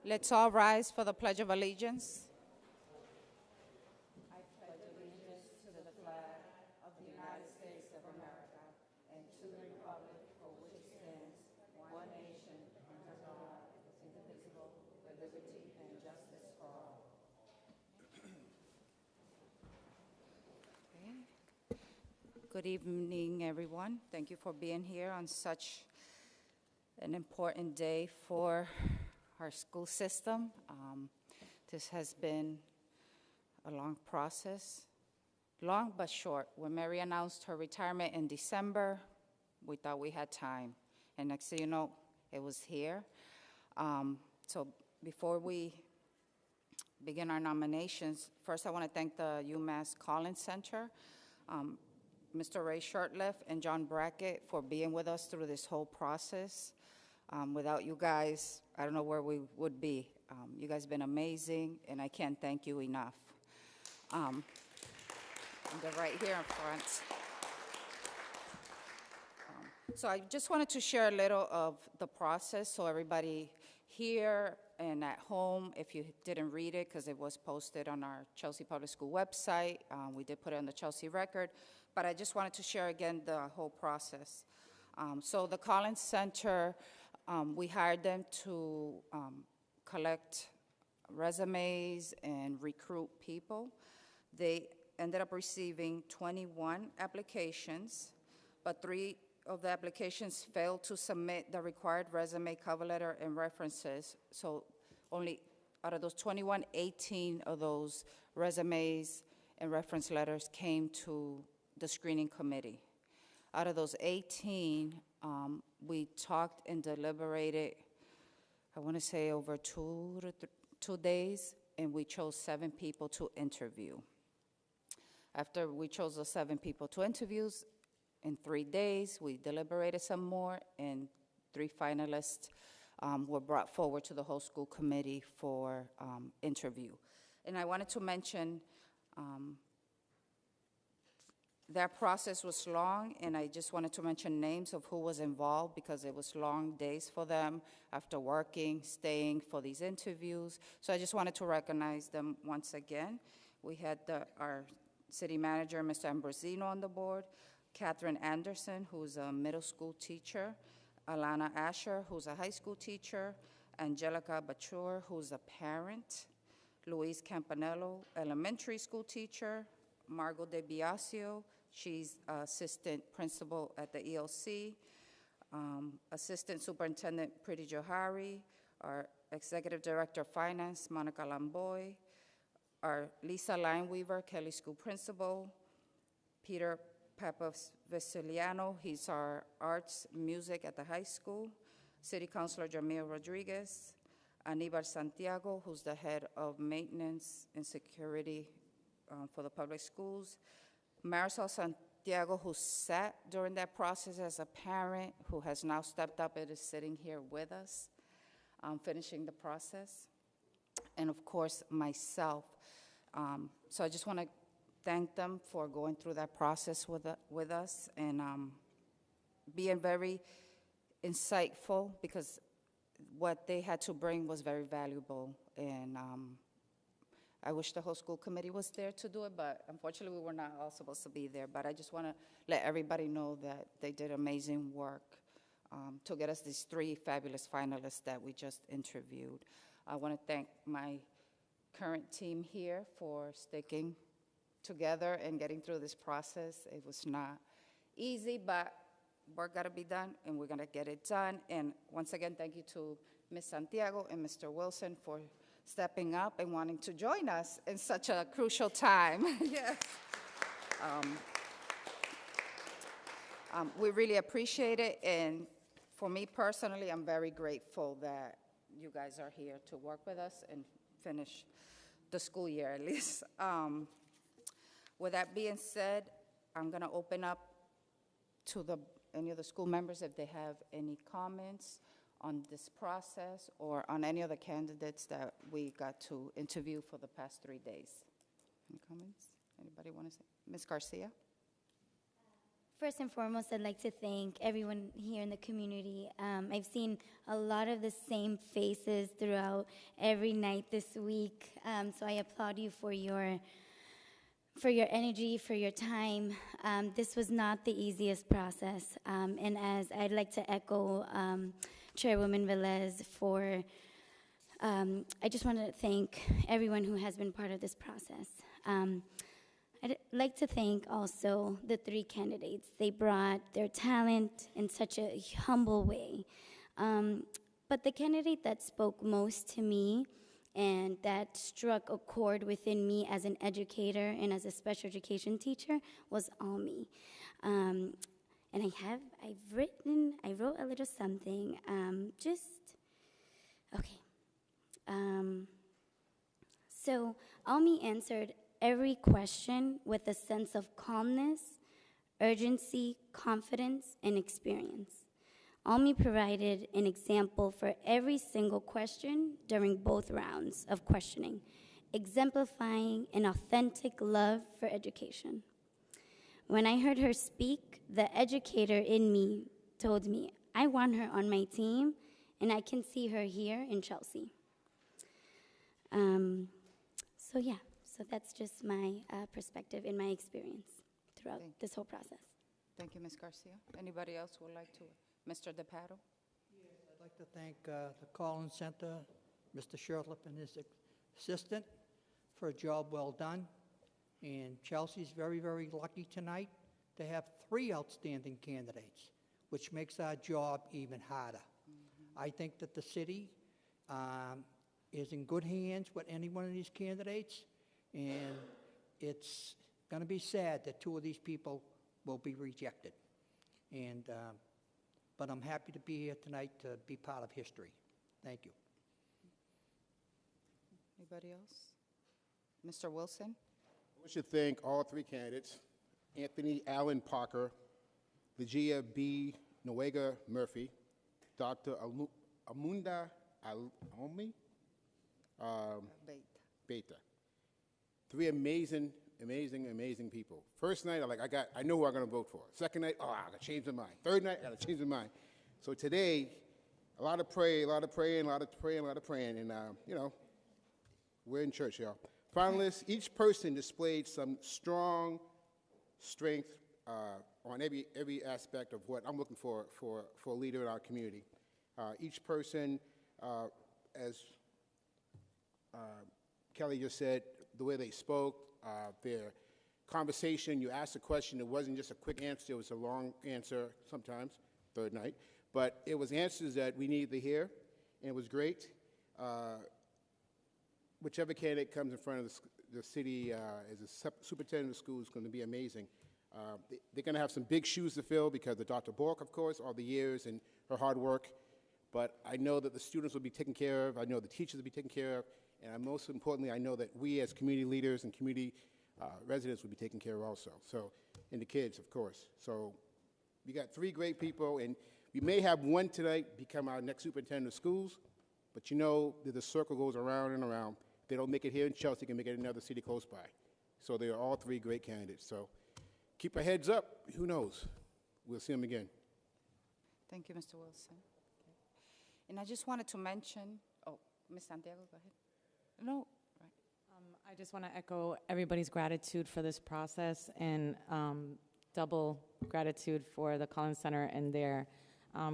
Let's all rise for the Pledge of Allegiance. Good evening, everyone. Thank you for being here on such an important day for our school system. This has been a long process, long but short. When Mary announced her retirement in December, we thought we had time. And next thing you know, it was here. So before we begin our nominations, first I want to thank the UMass Collins Center, Mr. Ray Shurtleff and John Brackett for being with us through this whole process. Without you guys, I don't know where we would be. You guys have been amazing, and I can't thank you enough. They're right here in front. So I just wanted to share a little of the process so everybody here and at home, if you didn't read it, because it was posted on our Chelsea Public School website. We did put it on the Chelsea Record, but I just wanted to share again the whole process. So the Collins Center, we hired them to collect resumes and recruit people. They ended up receiving 21 applications, but 3 of the applications failed to submit the required resume, cover letter, and references. So only out of those 21, 18 of those resumes and reference letters came to the screening committee. Out of those 18, we talked and deliberated, I want to say over 2 days, and we chose 7 people to interview. After we chose those 7 people to interviews, in 3 days, we deliberated some more, and 3 finalists were brought forward to the whole school committee for interview. And I wanted to mention that process was long, and I just wanted to mention names of who was involved because it was long days for them after working, staying for these interviews. So I just wanted to recognize them once again. We had our city manager, Mr. Ambrosino, on the board, Catherine Anderson, who's a middle school teacher, Alana Asher, who's a high school teacher, Angelica Bachur, who's a parent, Luis Campanello, elementary school teacher, Margot De Biasio, she's assistant principal at the ELC, Assistant Superintendent Priti Johari, our Executive Director of Finance, Monica Lamboy, our Lisa Lineweaver, Kelly School Principal, Peter Vasiliano, he's our arts music at the high school, City Councilor Jamil Rodriguez, Anibar Santiago, who's the head of maintenance and security for the public schools, Marisol Santiago, who sat during that process as a parent, who has now stepped up and is sitting here with us, finishing the process, and of course myself. So I just want to thank them for going through that process with us and being very insightful, because what they had to bring was very valuable. And I wish the whole school committee was there to do it, but unfortunately we were not all supposed to be there. But I just want to let everybody know that they did amazing work to get us these 3 fabulous finalists that we just interviewed. I want to thank my current team here for sticking together and getting through this process. It was not easy, but work got to be done, and we're going to get it done. And once again, thank you to Ms. Santiago and Mr. Wilson for stepping up and wanting to join us in such a crucial time. Yes. We really appreciate it, and for me personally, I'm very grateful that you guys are here to work with us and finish the school year at least. With that being said, I'm going to open up to any of the school members if they have any comments on this process or on any of the candidates that we got to interview for the past 3 days. Any comments? Anybody want to say? Ms. Garcia? First and foremost, I'd like to thank everyone here in the community. I've seen a lot of the same faces throughout every night this week, so I applaud you for your energy, for your time. This was not the easiest process, and as I'd like to echo Chairwoman Velez for, I just want to thank everyone who has been part of this process. I'd like to thank also the 3 candidates. They brought their talent in such a humble way. But the candidate that spoke most to me and that struck a chord within me as an educator and as a special education teacher was Almi. And I wrote a little something, okay. So Almi answered every question with a sense of calmness, urgency, confidence, and experience. Almi provided an example for every single question during both rounds of questioning, exemplifying an authentic love for education. When I heard her speak, the educator in me told me, I want her on my team, and I can see her here in Chelsea. So that's just my perspective and my experience throughout this whole process. Thank you, Ms. Garcia. Anybody else would like to? Mr. DePato? Yes, I'd like to thank the Collins Center, Mr. Sherlip and his assistant for a job well done. And Chelsea's very, very lucky tonight to have 3 outstanding candidates, which makes our job even harder. I think that the city is in good hands with any one of these candidates, and it's going to be sad that 2 of these people will be rejected. But I'm happy to be here tonight to be part of history. Thank you. Anybody else? Mr. Wilson? I wish to thank all 3 candidates, Anthony Allen Parker, Legia B. Noega Murphy, Dr. Amunda Almi Beta. 3 amazing people. First night, I know who I'm going to vote for. Second night, I got to change my mind. Third night, I got to change my mind. So today, a lot of praying, and we're in church, y'all. Finalists, each person displayed some strong strength on every aspect of what I'm looking for a leader in our community. Each person, as Kelly just said, the way they spoke, their conversation, you asked a question, it wasn't just a quick answer, it was a long answer sometimes, third night, but it was answers that we needed to hear, and it was great. Whichever candidate comes in front of the city as a superintendent of schools is going to be amazing. They're going to have some big shoes to fill because of Dr. Bork, of course, all the years and her hard work, but I know that the students will be taken care of, I know the teachers will be taken care of, and most importantly, I know that we as community leaders and community residents will be taken care of also, so, and the kids, of course. So we got 3 great people, and we may have one tonight become our next superintendent of schools, but you know that the circle goes around and around. If they don't make it here in Chelsea, they can make it in another city close by. So they are all 3 great candidates. So keep our heads up. Who knows? We'll see them again. Thank you, Mr. Wilson. Okay. And I just wanted to mention, Ms. Santiago, go ahead. No, right. I just want to echo everybody's gratitude for this process and double gratitude for the Collins Center and their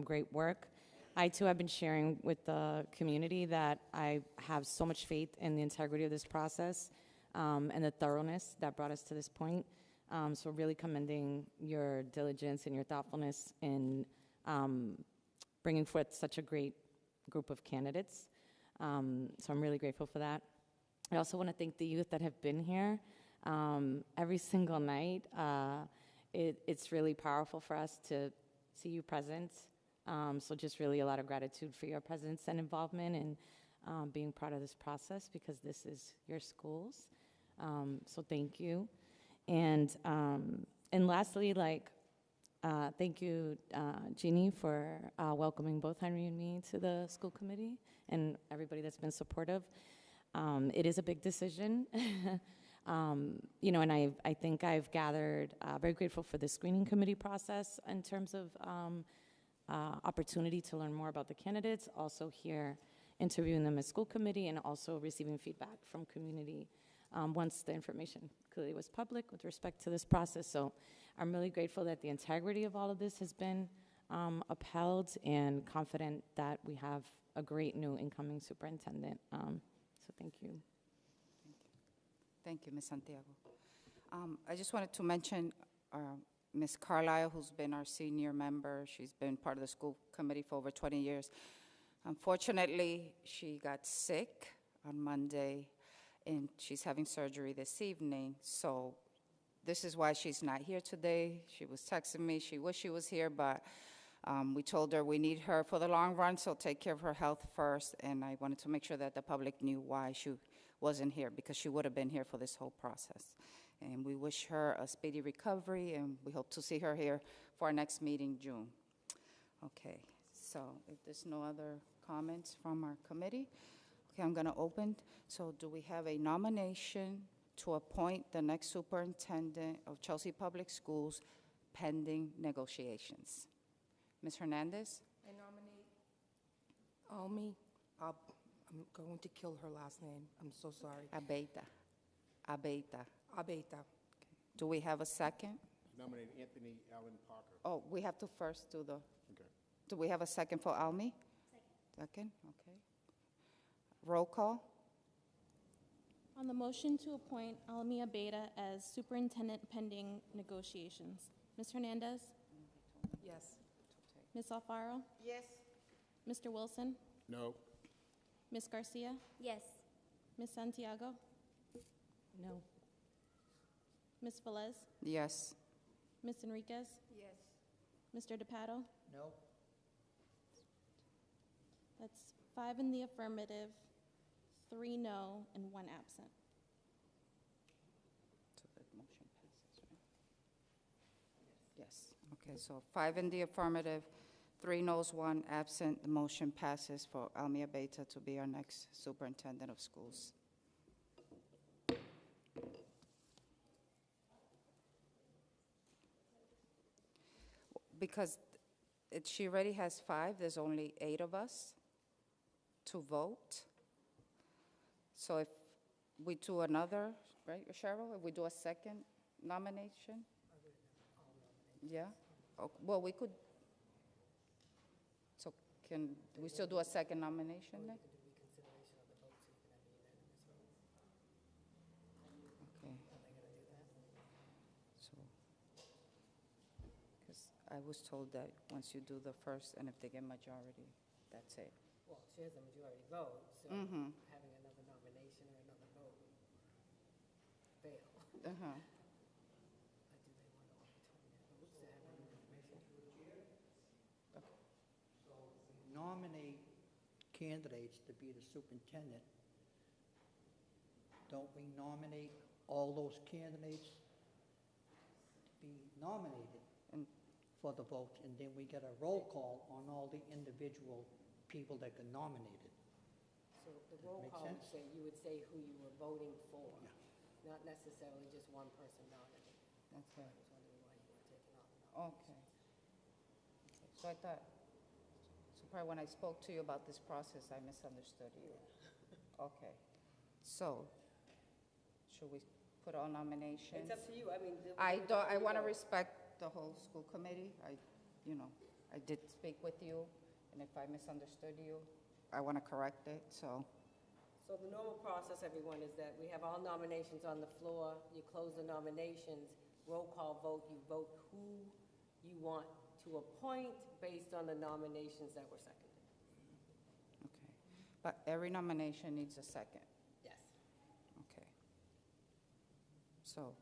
great work. I, too, have been sharing with the community that I have so much faith in the integrity of this process and the thoroughness that brought us to this point. So really commending your diligence and your thoughtfulness in bringing forth such a great group of candidates. So I'm really grateful for that. I also want to thank the youth that have been here every single night. It's really powerful for us to see you present. So just really a lot of gratitude for your presence and involvement and being part of this process because this is your schools. So thank you. And lastly, thank you, Jeannie, for welcoming both Henry and me to the school committee and everybody that's been supportive. It is a big decision. And I think I've gathered, very grateful for the screening committee process in terms of opportunity to learn more about the candidates, also here interviewing them as school committee, and also receiving feedback from community once the information clearly was public with respect to this process. So I'm really grateful that the integrity of all of this has been upheld, and confident that we have a great new incoming superintendent. So thank you. Thank you, Ms. Santiago. I just wanted to mention Ms. Carlisle, who's been our senior member. She's been part of the school committee for over 20 years. Unfortunately, she got sick on Monday, and she's having surgery this evening. So this is why she's not here today. She was texting me. She wished she was here, but we told her we need her for the long run, so take care of her health first. And I wanted to make sure that the public knew why she wasn't here, because she would have been here for this whole process. And we wish her a speedy recovery, and we hope to see her here for our next meeting, June. Okay, so if there's no other comments from our committee, okay, I'm going to open. So do we have a nomination to appoint the next superintendent of Chelsea Public Schools pending negotiations? Ms. Hernandez? I nominate Almi. I'm going to kill her last name. I'm so sorry. Abeita. Abeta. Do we have a second? Nominate Anthony Allen Parker. Oh, we have to first do the, Okay. do we have a second for Almi? Second, okay. Roll call? On the motion to appoint Almia Beta as superintendent pending negotiations, Ms. Hernandez, Yes. Ms. Alfaro, Yes. Mr. Wilson, No. Ms. Garcia, Yes. Ms. Santiago, No. Ms. Velez, Yes. Ms. Enriquez, Yes. Mr. DePato. No? That's 5 in the affirmative, 3 no, and 1 absent. So the motion passes, right? Yes. Okay, so 5 in the affirmative, 3 noes, 1 absent. The motion passes for Almia Beta to be our next superintendent of schools. Because she already has 5, there's only 8 of us to vote. So if we do another, right, Cheryl, if we do a second nomination? Yeah? Oh, well, we could, so can we still do a second nomination then? Okay. So, because I was told that once you do the first, and if they get majority, that's it. Well, she has a majority vote, so Mm-hmm. having another nomination or another vote would fail. Uh-huh. But do they want to alternate votes to have any nomination? Nominate candidates to be the superintendent. Don't we nominate all those candidates to be nominated And- for the vote, and then we get a roll call on all the individual people that got nominated? So the roll Make call would sense? say, you would say who you were voting for, not necessarily just one person nominated. That's I right. was wondering why you were taking off the nomination. Okay. So I thought, so probably when I spoke to you about this process, I misunderstood you. Okay. So, should we put all nominations? It's up to you, I mean. I want to respect the whole school committee. I did speak with you, and if I misunderstood you, I want to correct it, so. So the normal process, everyone, is that we have all nominations on the floor, you close the nominations, roll call vote, you vote who you want to appoint based on the nominations that were seconded. Okay. But every nomination needs a second. Yes. Okay. So,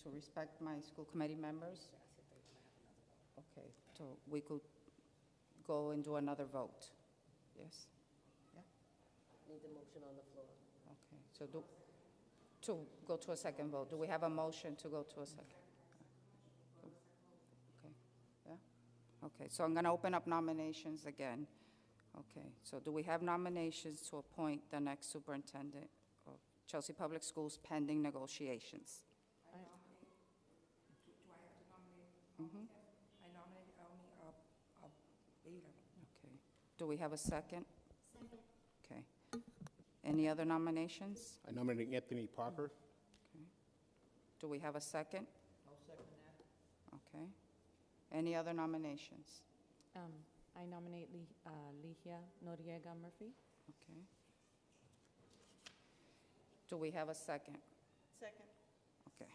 to respect my school committee members, okay, so we could go and do another vote. Yes? Need the motion on the floor. Okay, so to go to a second vote. Do we have a motion to go to a second? Okay, yeah? Okay, so I'm going to open up nominations again. Okay, so do we have nominations to appoint the next superintendent of Chelsea Public Schools pending negotiations. Do I have to nominate? I nominate Almi Beta. Okay. Do we have a second? Second. Okay. Any other nominations? I nominate Anthony Parker. Okay. Do we have a second? I'll second that. Okay. Any other nominations? I nominate Lihia Noriega Murphy. Okay. Do we have a second? Second. Okay.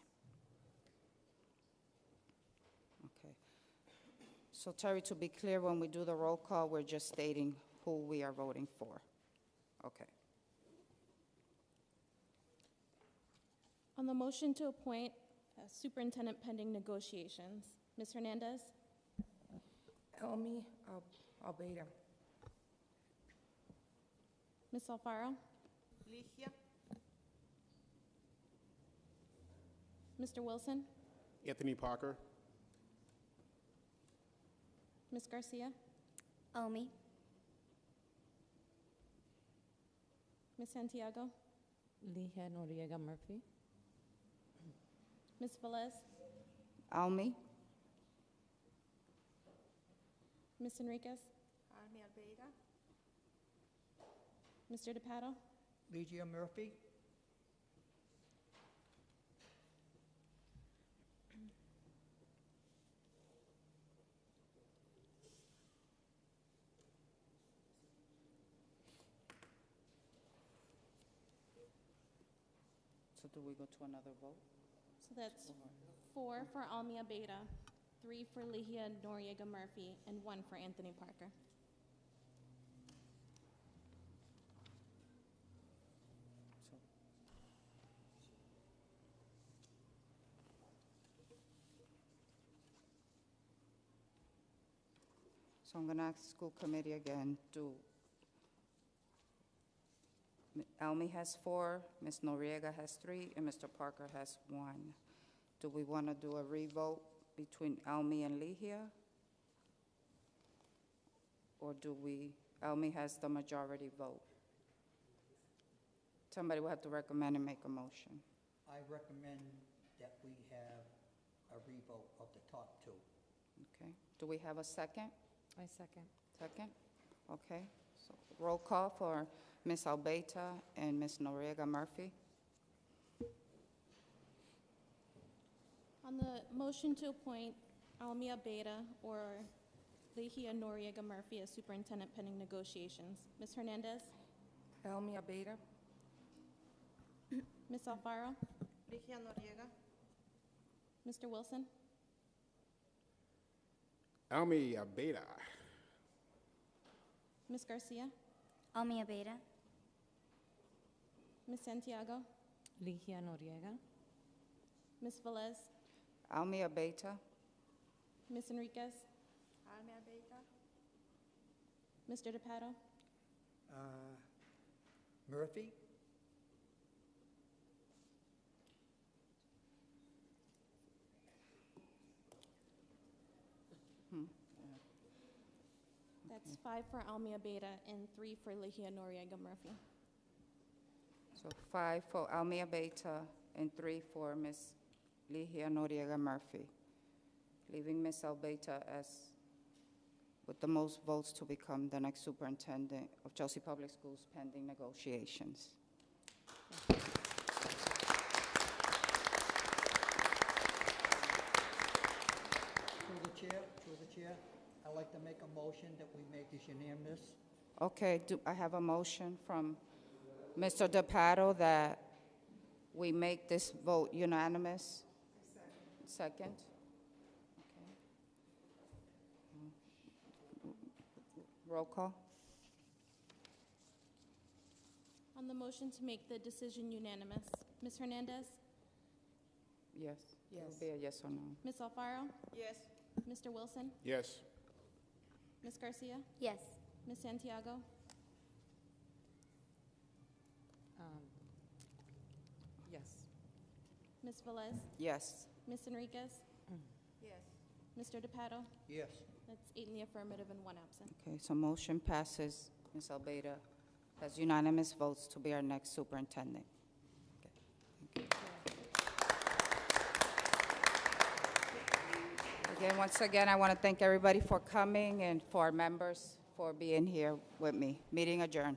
Okay. So Terry, to be clear, when we do the roll call, we're just stating who we are voting for. Okay. On the motion to appoint superintendent pending negotiations, Ms. Hernandez, Almi Beta. Ms. Alfaro, Ligia. Mr. Wilson, Anthony Parker. Ms. Garcia, Omi. Ms. Santiago, Lihia Noriega Murphy. Ms. Velez, Almi? Ms. Enriquez, Almi Beta. Mr. DePato, Ligia Murphy. So do we go to another vote? so that's 4 for Almia Beta, 3 for Lihia Noriega Murphy, and 1 for Anthony Parker. So- So I'm going to ask the school committee again, Almi has 4, Ms. Noriega has 3, and Mr. Parker has 1. Do we want to do a revote between Almi and Lihia? Or Almi has the majority vote? Somebody will have to recommend and make a motion. I recommend that we have a revote of the top two. Okay. Do we have a second? I second. Second? Okay. So roll call for Ms. Albeita and Ms. Noriega Murphy. On the motion to appoint Almia Beta or Lihia Noriega Murphy as superintendent pending negotiations, Ms. Hernandez, Almi Beta. Ms. Alfaro, Ligia Noriega. Mr. Wilson, Almi Beta. Ms. Garcia, Omi Beta. Ms. Santiago, Lihia Noriega. Ms. Velez, Almia Beta. Ms. Enriquez, Almi Beta. Mr. DePato, Murphy. that's 5 for Almia Beta and 3 for Lihia Noriega Murphy. So 5 for Almia Beta and 3 for Ms. Lihia Noriega Murphy, leaving Ms. Albeita as with the most votes to become the next superintendent of Chelsea Public Schools pending negotiations. Through the chair, I'd like to make a motion that we make this unanimous. Okay, I have a motion from Mr. DePato that we make this vote unanimous? Second? Okay. Roll call? On the motion to make the decision unanimous, Ms. Hernandez, Yes. It Yes. will be a yes or no. Ms. Alfaro, Yes. Mr. Wilson, Yes. Ms. Garcia, Yes. Ms. Santiago, Yes. Ms. Velez, Yes. Ms. Enriquez, Yes. Mr. DePato. Yes. That's 8 in the affirmative and 1 absent. Okay, so motion passes. Ms. Albeita has unanimous votes to be our next superintendent. Again, once again, I want to thank everybody for coming and for our members for being here with me. Meeting adjourned.